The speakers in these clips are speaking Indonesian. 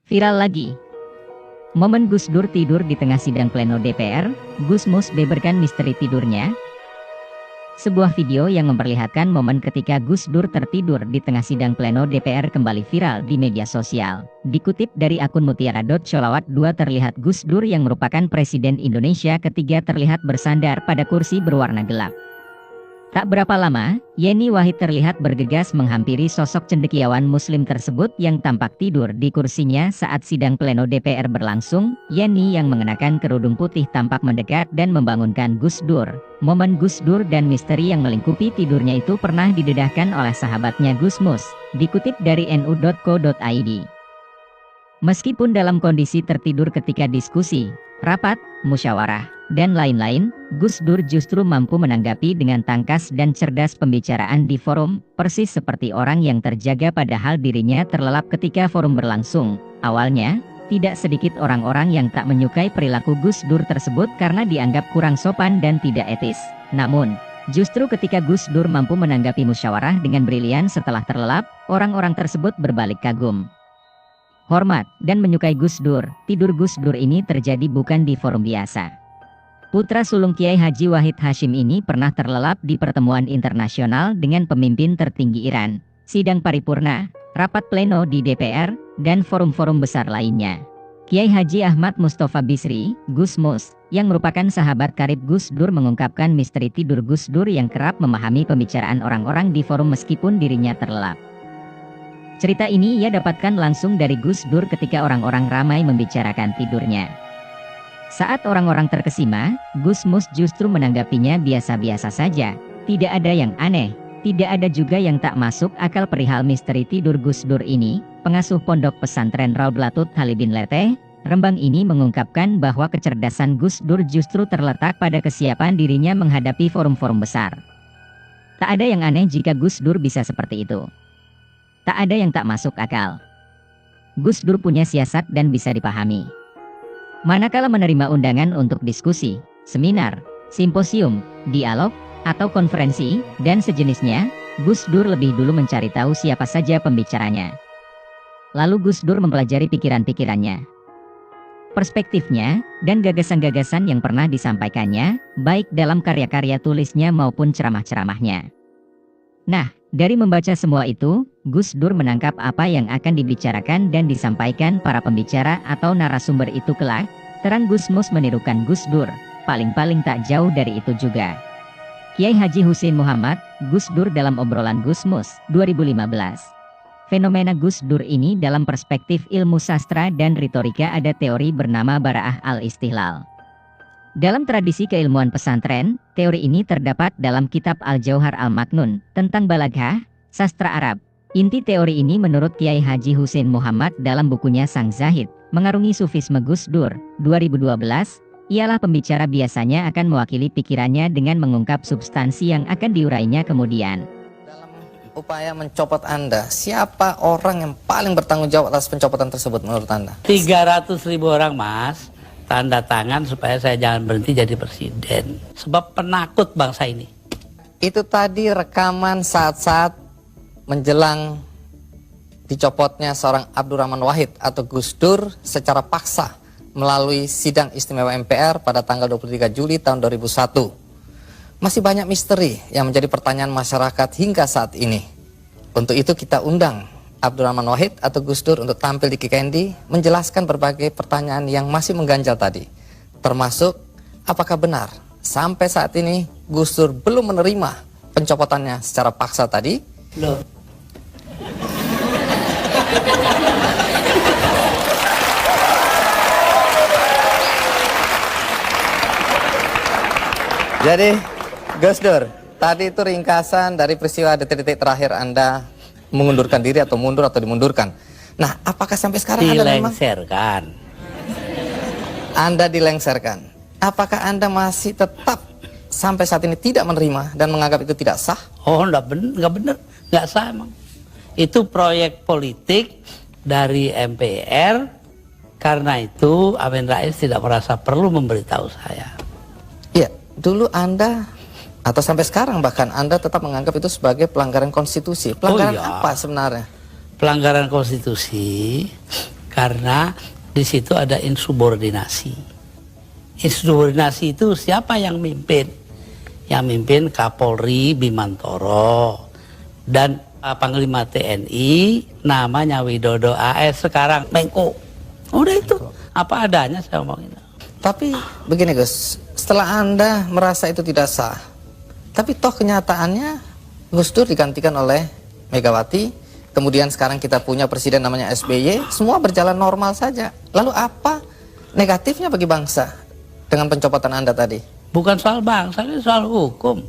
Viral lagi. Momen Gus Dur tidur di tengah sidang pleno DPR, Gusmus beberkan misteri tidurnya. Sebuah video yang memperlihatkan momen ketika Gus Dur tertidur di tengah sidang pleno DPR kembali viral di media sosial. Dikutip dari akun mutiara.sholawat 2 terlihat Gus Dur yang merupakan Presiden Indonesia ketiga terlihat bersandar pada kursi berwarna gelap. Tak berapa lama, Yeni Wahid terlihat bergegas menghampiri sosok cendekiawan muslim tersebut yang tampak tidur di kursinya saat sidang pleno DPR berlangsung. Yeni yang mengenakan kerudung putih tampak mendekat dan membangunkan Gus Dur. Momen Gus Dur dan misteri yang melingkupi tidurnya itu pernah didedahkan oleh sahabatnya Gusmus, dikutip dari nu.co.id. Meskipun dalam kondisi tertidur ketika diskusi, rapat, musyawarah, dan lain-lain, Gus Dur justru mampu menanggapi dengan tangkas dan cerdas pembicaraan di forum, persis seperti orang yang terjaga padahal dirinya terlelap ketika forum berlangsung. Awalnya, tidak sedikit orang-orang yang tak menyukai perilaku Gus Dur tersebut karena dianggap kurang sopan dan tidak etis. Namun, justru ketika Gus Dur mampu menanggapi musyawarah dengan brilian setelah terlelap, orang-orang tersebut berbalik kagum, hormat, dan menyukai Gus Dur. Tidur Gus Dur ini terjadi bukan di forum biasa. Putra sulung Kiai Haji Wahid Hashim ini pernah terlelap di pertemuan internasional dengan pemimpin tertinggi Iran, sidang paripurna, rapat pleno di DPR, dan forum-forum besar lainnya. Kiai Haji Ahmad Mustafa Bisri, Gusmus, yang merupakan sahabat karib Gus Dur mengungkapkan misteri tidur Gus Dur yang kerap memahami pembicaraan orang-orang di forum meskipun dirinya terlelap. Cerita ini ia dapatkan langsung dari Gus Dur ketika orang-orang ramai membicarakan tidurnya. Saat orang-orang terkesima, Gusmus justru menanggapinya biasa-biasa saja. Tidak ada yang aneh, tidak ada juga yang tak masuk akal perihal misteri tidur Gus Dur ini. Pengasuh pondok pesantren Raudlatut Halibin Leteh, Rembang ini mengungkapkan bahwa kecerdasan Gus Dur justru terletak pada kesiapan dirinya menghadapi forum-forum besar. Tak ada yang aneh jika Gus Dur bisa seperti itu. Tak ada yang tak masuk akal. Gus Dur punya siasat dan bisa dipahami. Manakala menerima undangan untuk diskusi, seminar, simposium, dialog, atau konferensi, dan sejenisnya, Gus Dur lebih dulu mencari tahu siapa saja pembicaranya. Lalu Gus Dur mempelajari pikiran-pikirannya, perspektifnya, dan gagasan-gagasan yang pernah disampaikannya, baik dalam karya-karya tulisnya maupun ceramah-ceramahnya. Nah, dari membaca semua itu, Gus Dur menangkap apa yang akan dibicarakan dan disampaikan para pembicara atau narasumber itu kelak. Terang Gusmus menirukan Gus Dur, paling-paling tak jauh dari itu juga. Kiai Haji Husein Muhammad, Gus Dur dalam obrolan Gusmus, 2015. Fenomena Gus Dur ini dalam perspektif ilmu sastra dan retorika ada teori bernama Bara'ah al-Istihlal. Dalam tradisi keilmuan pesantren, teori ini terdapat dalam kitab Al-Jauhar Al-Maknun, tentang balaghah, sastra Arab. Inti teori ini menurut Kiai Haji Husein Muhammad dalam bukunya Sang Zahid, Mengarungi Sufisme Gus Dur, 2012, ialah pembicara biasanya akan mewakili pikirannya dengan mengungkap substansi yang akan diurainya kemudian. Dalam upaya mencopot Anda, siapa orang yang paling bertanggung jawab atas pencopotan tersebut menurut Anda? 300.000 orang, Mas. Tanda tangan supaya saya jangan berhenti jadi presiden. Sebab penakut bangsa ini. Itu tadi rekaman saat-saat menjelang dicopotnya seorang Abdurrahman Wahid atau Gus Dur secara paksa melalui sidang istimewa MPR pada tanggal 23 Juli tahun 2001. Masih banyak misteri yang menjadi pertanyaan masyarakat hingga saat ini. Untuk itu kita undang Abdurrahman Wahid atau Gus Dur untuk tampil di Kikendi menjelaskan berbagai pertanyaan yang masih mengganjal tadi. Termasuk, apakah benar sampai saat ini Gus Dur belum menerima pencopotannya secara paksa tadi? Loh. Jadi, Gus Dur, tadi itu ringkasan dari peristiwa detik-detik terakhir Anda mengundurkan diri atau mundur atau dimundurkan. Nah, apakah sampai sekarang dilengserkan? Anda dilengserkan. Apakah Anda masih tetap sampai saat ini tidak menerima dan menganggap itu tidak sah? Oh, enggak benar, enggak sah emang. Itu proyek politik dari MPR. Karena itu Amin Rais tidak merasa perlu memberitahu saya. Iya, dulu Anda atau sampai sekarang bahkan Anda tetap menganggap itu sebagai pelanggaran konstitusi. Pelanggaran apa sebenarnya? Pelanggaran konstitusi Karena di situ ada insubordinasi. Insubordinasi itu siapa yang mimpin? Yang mimpin Kapolri Bimantoro dan Panglima TNI namanya Widodo AS, sekarang Menko. Udah itu apa adanya saya ngomongin. Tapi begini Gus, setelah Anda merasa itu tidak sah, tapi toh kenyataannya Gus Dur digantikan oleh Megawati, kemudian sekarang kita punya presiden namanya SBY, semua berjalan normal saja. Lalu apa negatifnya bagi bangsa dengan pencopotan Anda tadi? Bukan soal bangsa, ini soal hukum.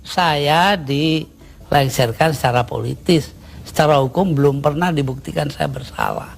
Saya dilengsarkan secara politis. Secara hukum belum pernah dibuktikan saya bersalah.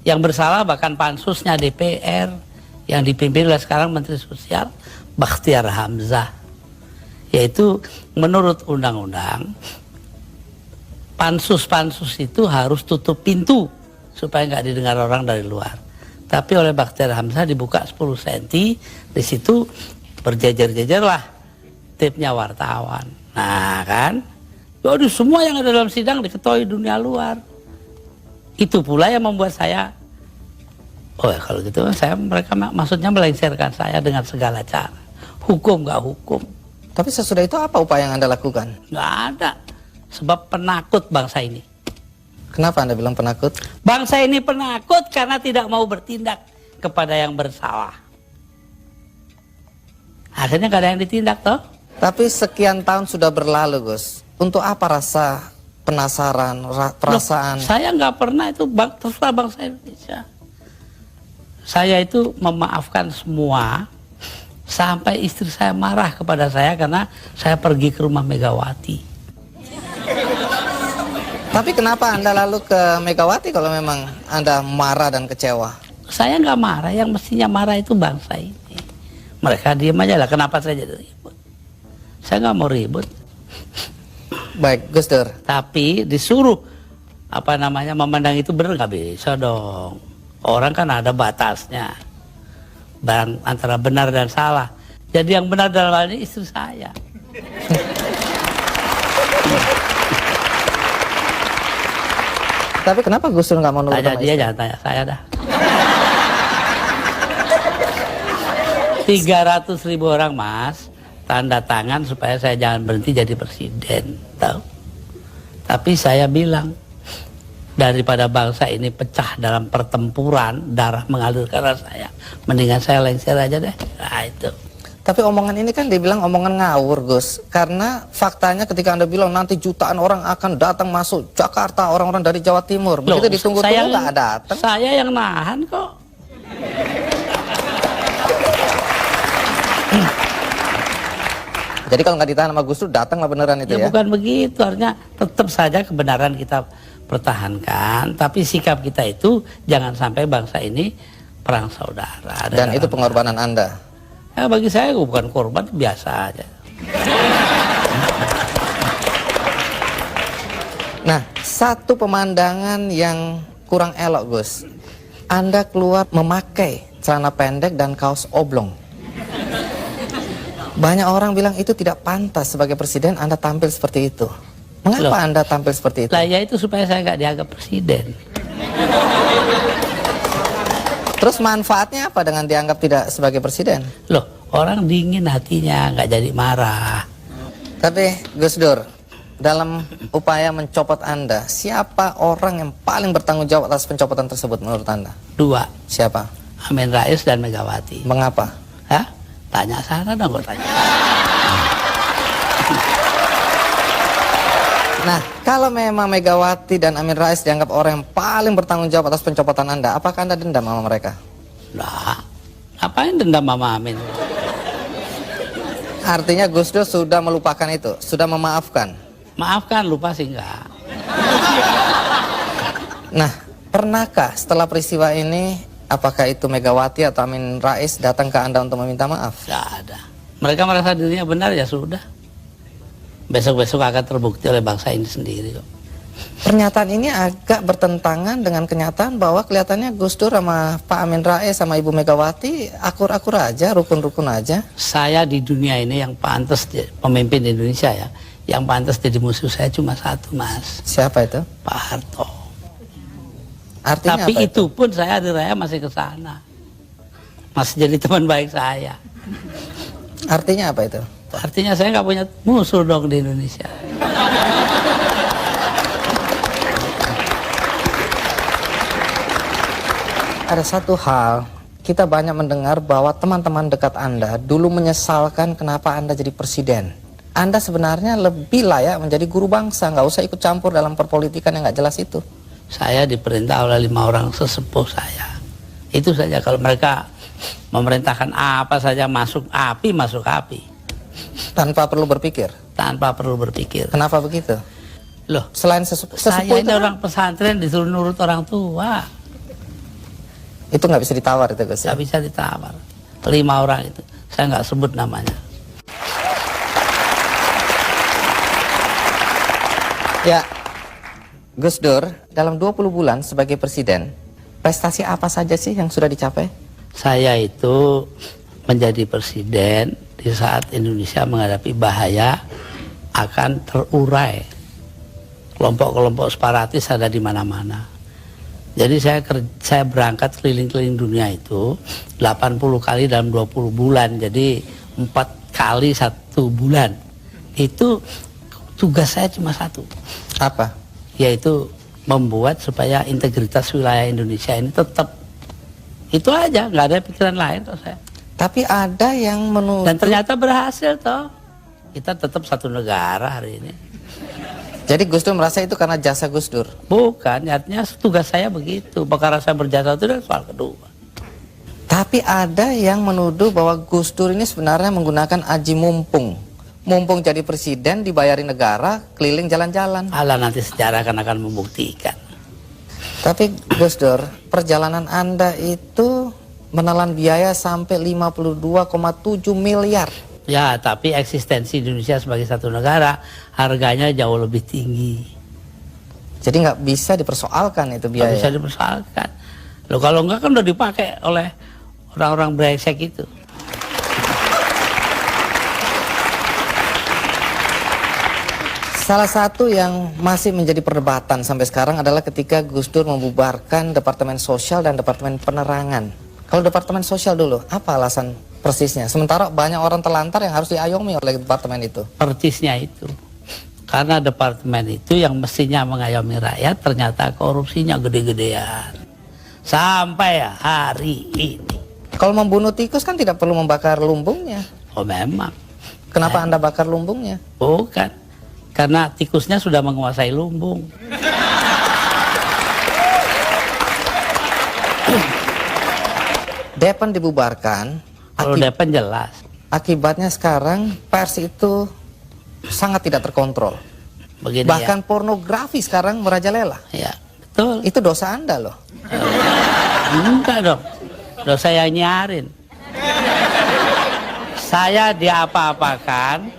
Yang bersalah bahkan pansusnya DPR yang dipimpin oleh sekarang Menteri Sosial Bakhtiar Hamzah. Yaitu menurut undang-undang pansus-pansus itu harus tutup pintu supaya nggak didengar orang dari luar. Tapi oleh Bakhtiar Hamzah dibuka 10 cm, di situ berjejer-jejer lah tipnya wartawan. Nah kan, jadi semua yang ada dalam sidang diketahui dunia luar. Itu pula yang membuat saya, oh ya kalau gitu mereka maksudnya melengsarkan saya dengan segala cara. Hukum nggak hukum. Tapi sesudah itu apa upaya yang Anda lakukan? Nggak ada, sebab penakut bangsa ini. Kenapa Anda bilang penakut? Bangsa ini penakut karena tidak mau bertindak kepada yang bersalah. Akhirnya gak ada yang ditindak toh. Tapi sekian tahun sudah berlalu Gus, untuk apa rasa penasaran, perasaan? Loh, saya nggak pernah itu terserah bangsa Indonesia. Saya itu memaafkan semua, sampai istri saya marah kepada saya karena saya pergi ke rumah Megawati. Tapi kenapa Anda lalu ke Megawati kalau memang Anda marah dan kecewa? Saya nggak marah, yang mestinya marah itu bangsa ini. Mereka diam aja lah, kenapa saya jadi ribut? Saya nggak mau ribut. Baik, Gus Dur. Tapi disuruh memandang itu benar, nggak bisa dong. Orang kan ada batasnya, antara benar dan salah. Jadi yang benar dalam hal ini istri saya. Tapi kenapa Gus Dur nggak mau nurut Tanya sama dia, istri? jangan tanya saya dah. 300.000 orang mas tanda tangan supaya saya jangan berhenti jadi presiden, tahu? Tapi saya bilang, daripada bangsa ini pecah dalam pertempuran, darah mengalir karena saya, mendingan saya lengser aja deh. Nah itu. Tapi omongan ini kan dibilang omongan ngawur Gus, karena faktanya ketika Anda bilang nanti jutaan orang akan datang masuk Jakarta, orang-orang dari Jawa Timur, begitu ditunggu-tunggu nggak datang. Saya yang nahan kok. Jadi kalau nggak ditahan sama Gus Dur, datanglah beneran itu ya? Bukan begitu, artinya tetap saja kebenaran kita pertahankan, tapi sikap kita itu jangan sampai bangsa ini perang saudara. Dan itu pengorbanan Anda? Ya, bagi saya bukan korban, biasa aja. Nah, satu pemandangan yang kurang elok Gus, Anda keluar memakai celana pendek dan kaos oblong. Banyak orang bilang itu tidak pantas sebagai presiden Anda tampil seperti itu. Mengapa Anda tampil seperti itu? Lah ya itu supaya saya nggak dianggap presiden. Terus manfaatnya apa dengan dianggap tidak sebagai presiden? Loh, orang dingin hatinya, nggak jadi marah. Tapi Gus Dur, dalam upaya mencopot Anda, siapa orang yang paling bertanggung jawab atas pencopotan tersebut menurut Anda? 2. Siapa? Amin Rais dan Megawati. Mengapa? Hah? Tanya sana dong, gue tanya. Nah, kalau memang Megawati dan Amin Rais dianggap orang yang paling bertanggung jawab atas pencopotan Anda, apakah Anda dendam sama mereka? Nah, ngapain dendam sama Amin? Artinya Gus Dur sudah melupakan itu, sudah memaafkan. Maafkan, lupa sih enggak. Nah, pernahkah setelah peristiwa ini, apakah itu Megawati atau Amin Rais datang ke Anda untuk meminta maaf? Enggak ada. Mereka merasa dirinya benar, ya sudah. Besok-besok akan terbukti oleh bangsa ini sendiri kok. Pernyataan ini agak bertentangan dengan kenyataan bahwa kelihatannya Gus Dur sama Pak Amin Rais sama Ibu Megawati akur-akur aja, rukun-rukun aja. Saya di dunia ini yang pantas pemimpin Indonesia ya, yang pantas jadi musuh saya cuma satu mas. Siapa itu? Pak Harto. Artinya Tapi apa itu pun saya hari raya masih ke sana. Masih jadi teman baik saya. Artinya apa itu? Artinya saya nggak punya musuh dong di Indonesia. Ada satu hal, kita banyak mendengar bahwa teman-teman dekat Anda dulu menyesalkan kenapa Anda jadi presiden. Anda sebenarnya lebih layak menjadi guru bangsa, nggak usah ikut campur dalam perpolitikan yang nggak jelas itu. Saya diperintah oleh 5 orang sesepuh saya. Itu saja, kalau mereka memerintahkan apa saja masuk api. Tanpa perlu berpikir. Tanpa perlu berpikir. Kenapa begitu? Loh, Selain sesepuh saya itu ini orang pesantren disuruh nurut orang tua. itu nggak bisa ditawar itu Gus. Nggak bisa ditawar. 5 orang itu, saya nggak sebut namanya. Ya, Gus Dur, dalam 20 bulan sebagai presiden, prestasi apa saja sih yang sudah dicapai? Saya itu menjadi presiden di saat Indonesia menghadapi bahaya akan terurai. Kelompok-kelompok separatis ada di mana-mana. Jadi saya berangkat keliling-keliling dunia itu 80 kali dalam 20 bulan. Jadi 4 kali 1 bulan. Itu tugas saya cuma satu. Apa? Yaitu membuat supaya integritas wilayah Indonesia ini tetap. Itu aja, nggak ada pikiran lain kok saya. Tapi ada yang menuduh. Dan ternyata berhasil toh. Kita tetap satu negara hari ini. Jadi Gus Dur merasa itu karena jasa Gus Dur? Bukan, artinya tugas saya begitu. Perkara saya berjasa itu soal kedua. Tapi ada yang menuduh bahwa Gus Dur ini sebenarnya menggunakan aji mumpung. Mumpung jadi presiden, dibayari negara, keliling jalan-jalan. Allah nanti sejarah akan membuktikan. Tapi Gus Dur, perjalanan Anda itu menelan biaya sampai 52,7 miliar. Ya, tapi eksistensi Indonesia sebagai satu negara harganya jauh lebih tinggi. Jadi nggak bisa dipersoalkan itu biaya. Nggak bisa dipersoalkan. Loh, kalau enggak kan udah dipakai oleh orang-orang brengsek itu. Salah satu yang masih menjadi perdebatan sampai sekarang adalah ketika Gus Dur membubarkan Departemen Sosial dan Departemen Penerangan. Kalau Departemen Sosial dulu, apa alasan persisnya? Sementara banyak orang terlantar yang harus diayomi oleh departemen itu. Persisnya itu. Karena departemen itu yang mestinya mengayomi rakyat ternyata korupsinya gede-gedean. Sampai hari ini. Kalau membunuh tikus kan tidak perlu membakar lumbungnya. Oh memang. Kenapa Anda bakar lumbungnya? Bukan. Karena tikusnya sudah menguasai lumbung. Depan dibubarkan. Kalau Depan jelas. Akibatnya sekarang pers itu sangat tidak terkontrol. Begini Bahkan pornografi sekarang merajalela. ya. Betul. Itu dosa Anda loh. Enggak dong. Dosa yang nyarin. Saya diapa-apakan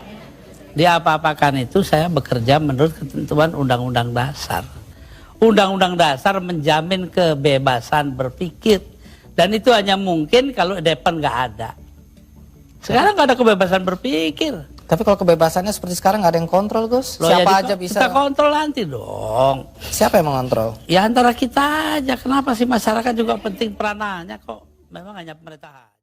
itu saya bekerja menurut ketentuan Undang-Undang Dasar. Undang-Undang Dasar menjamin kebebasan berpikir. Dan itu hanya mungkin kalau Depan nggak ada. Sekarang nggak ada kebebasan berpikir. Tapi kalau kebebasannya seperti sekarang nggak ada yang kontrol, Gus. Loh, Siapa ya aja bisa. kita kontrol nanti dong. Siapa yang mengontrol? Ya antara kita aja. Kenapa sih masyarakat juga penting peranannya kok? Memang hanya pemerintahan.